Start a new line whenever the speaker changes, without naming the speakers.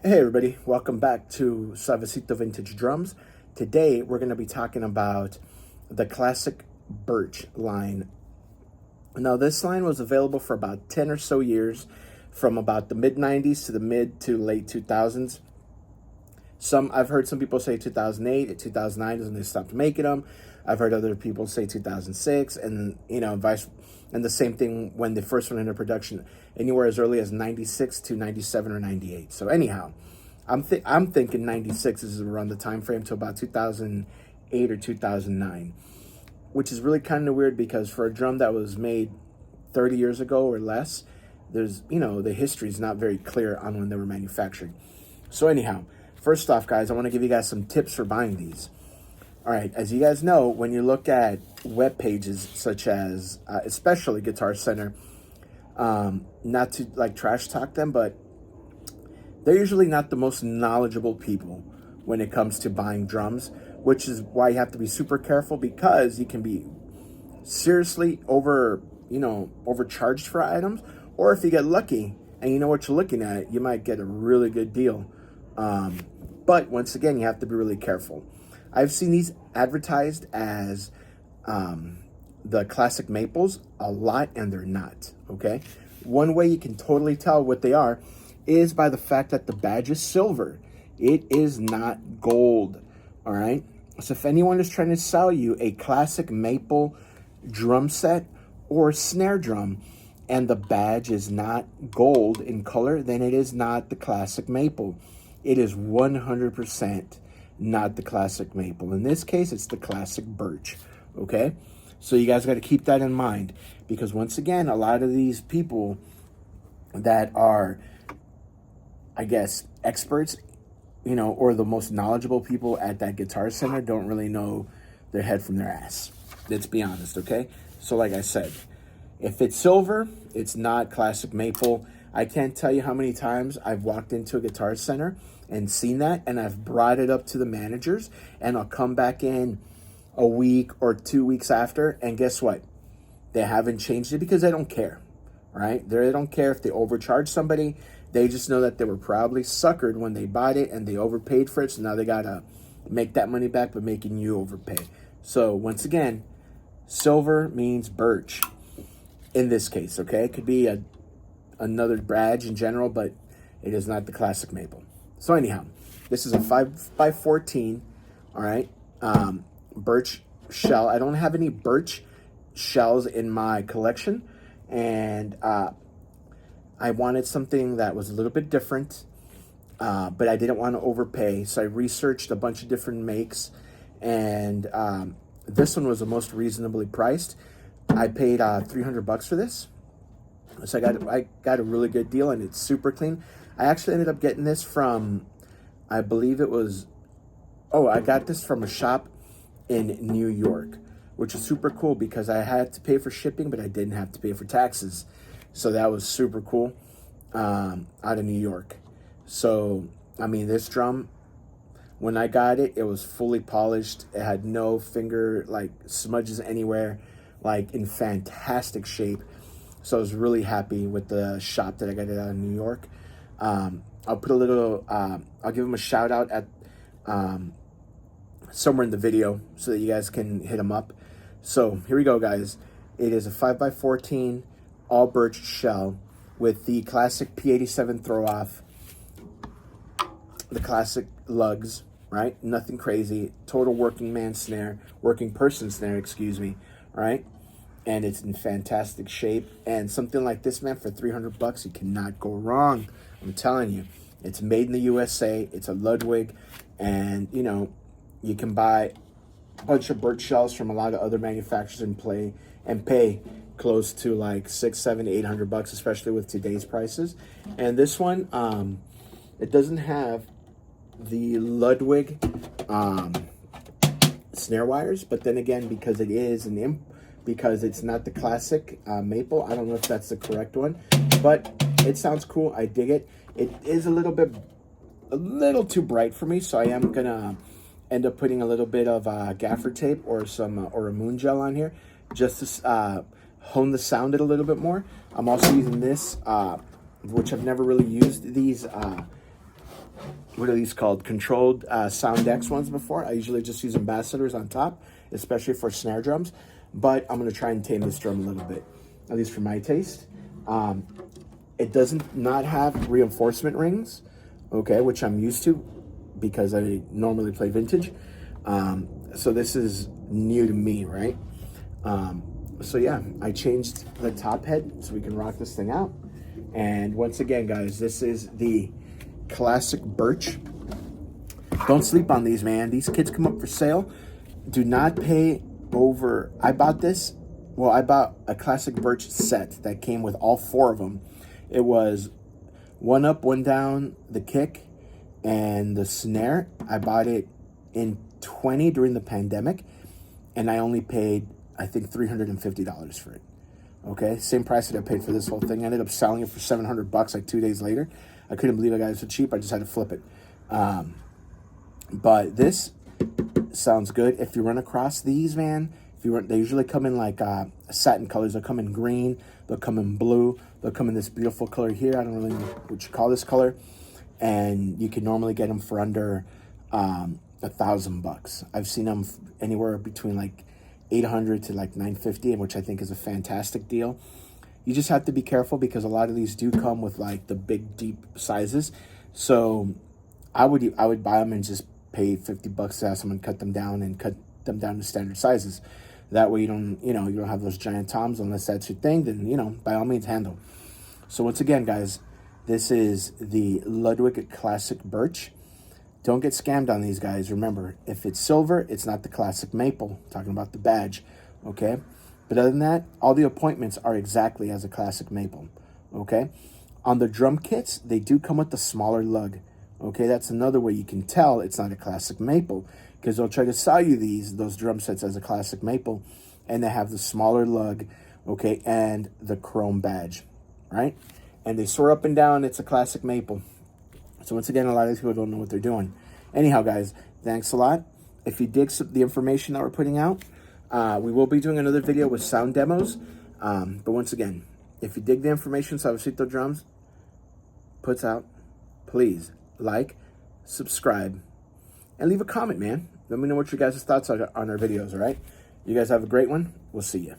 Hey everybody, welcome back to Suavecito Vintage Drums. Today we're going to be talking about the Classic Birch line. Now this line was available for about 10 or so years, from about the mid-90s to the mid to late 2000s. I've heard some people say 2008, 2009 is when they stopped making them. I've heard other people say 2006, and and the same thing when they first went into production, anywhere as early as 96 to 97 or 98. So anyhow, I'm thinking 96 is around the time frame to about 2008 or 2009, which is really kind of weird because for a drum that was made 30 years ago or less, there's the history is not very clear on when they were manufactured. So anyhow, first off, guys, I want to give you guys some tips for buying these. All right, as you guys know, when you look at web pages such as, especially Guitar Center, not to like trash talk them, but they're usually not the most knowledgeable people when it comes to buying drums, which is why you have to be super careful, because you can be seriously overcharged for items, or if you get lucky and you know what you're looking at, you might get a really good deal. But once again, you have to be really careful. I've seen these advertised as the classic maples a lot, and they're not, okay? One way you can totally tell what they are is by the fact that the badge is silver. It is not gold, all right? So if anyone is trying to sell you a classic maple drum set or snare drum and the badge is not gold in color, then it is not the classic maple. It is 100% not the classic maple. In this case, it's the classic birch, okay? So you guys got to keep that in mind, because once again, a lot of these people that are, I guess, experts, or the most knowledgeable people at that Guitar Center don't really know their head from their ass. Let's be honest, okay? So like I said, if it's silver, it's not classic maple. I can't tell you how many times I've walked into a Guitar Center and seen that, and I've brought it up to the managers, and I'll come back in a week or 2 weeks after, and guess what? They haven't changed it because they don't care, right? They don't care if they overcharge somebody. They just know that they were probably suckered when they bought it and they overpaid for it, so now they gotta make that money back by making you overpay. So once again, silver means birch in this case, okay? It could be another badge in general, but it is not the classic maple. So anyhow, this is a 5x14, all right, birch shell. I don't have any birch shells in my collection, and I wanted something that was a little bit different, but I didn't want to overpay, so I researched a bunch of different makes, and this one was the most reasonably priced. I paid $300 for this. So I got a really good deal, and it's super clean. I actually ended up getting this from, I believe it was, I got this from a shop in New York, which is super cool because I had to pay for shipping, but I didn't have to pay for taxes. So that was super cool, out of New York. So, I mean, this drum, when I got it, it was fully polished. It had no finger, smudges anywhere, in fantastic shape. So I was really happy with the shop that I got it out of New York. I'll put a little, I'll give them a shout out at somewhere in the video so that you guys can hit them up. So here we go, guys. It is a 5x14 all birch shell with the classic P87 throw off, the classic lugs, right? Nothing crazy. Total working person snare, excuse me, right? And it's in fantastic shape. And something like this, man, for $300, you cannot go wrong. I'm telling you, it's made in the USA. It's a Ludwig, and you can buy a bunch of birch shells from a lot of other manufacturers and pay close to like $600, $700, $800, especially with today's prices. And this one, it doesn't have the Ludwig snare wires, but then again, because it is because it's not the classic maple, I don't know if that's the correct one, but it sounds cool. I dig it. It is a little too bright for me, so I am gonna end up putting a little bit of gaffer tape or a moon gel on here just to hone the sound it a little bit more. I'm also using this, which I've never really used these what are these called? Controlled Sound X ones before. I usually just use ambassadors on top, especially for snare drums. But I'm going to try and tame this drum a little bit, at least for my taste. It doesn't not have reinforcement rings, okay, which I'm used to because I normally play vintage. So this is new to me, right? So yeah, I changed the top head so we can rock this thing out. And once again, guys, this is the Classic Birch. Don't sleep on these, man. These kits come up for sale. Do not pay over. I bought this. Well, I bought a Classic Birch set that came with all 4 of them. It was one up, one down, the kick, and the snare. I bought it in 20 during the pandemic, and I only paid, I think, $350 for it. Okay, same price that I paid for this whole thing. I ended up selling it for $700 like 2 days later. I couldn't believe I got it so cheap. I just had to flip it. But this sounds good. If you run across these, man, they usually come in like satin colors. They'll come in green. They'll come in blue. They'll come in this beautiful color here. I don't really know what you call this color. And you can normally get them for under $1,000. I've seen them anywhere between like $800 to like $950, which I think is a fantastic deal. You just have to be careful because a lot of these do come with like the big deep sizes. So I would buy them and just pay $50 to have someone cut them down and cut them down to standard sizes. That way you don't have those giant toms unless that's your thing. Then by all means handle. So once again, guys, this is the Ludwig Classic Birch. Don't get scammed on these guys. Remember, if it's silver, it's not the Classic Maple. Talking about the badge, okay? But other than that, all the appointments are exactly as a Classic Maple, okay? On the drum kits, they do come with the smaller lug, okay? That's another way you can tell it's not a Classic Maple because they'll try to sell you those drum sets as a Classic Maple, and they have the smaller lug, okay, and the chrome badge, right? And they swear up and down it's a Classic Maple. So once again, a lot of these people don't know what they're doing. Anyhow, guys, thanks a lot. If you dig the information that we're putting out, we will be doing another video with sound demos. But once again, if you dig the information Suavecito Drums puts out, please like, subscribe, and leave a comment, man. Let me know what your guys' thoughts are on our videos, all right? You guys have a great one. We'll see you.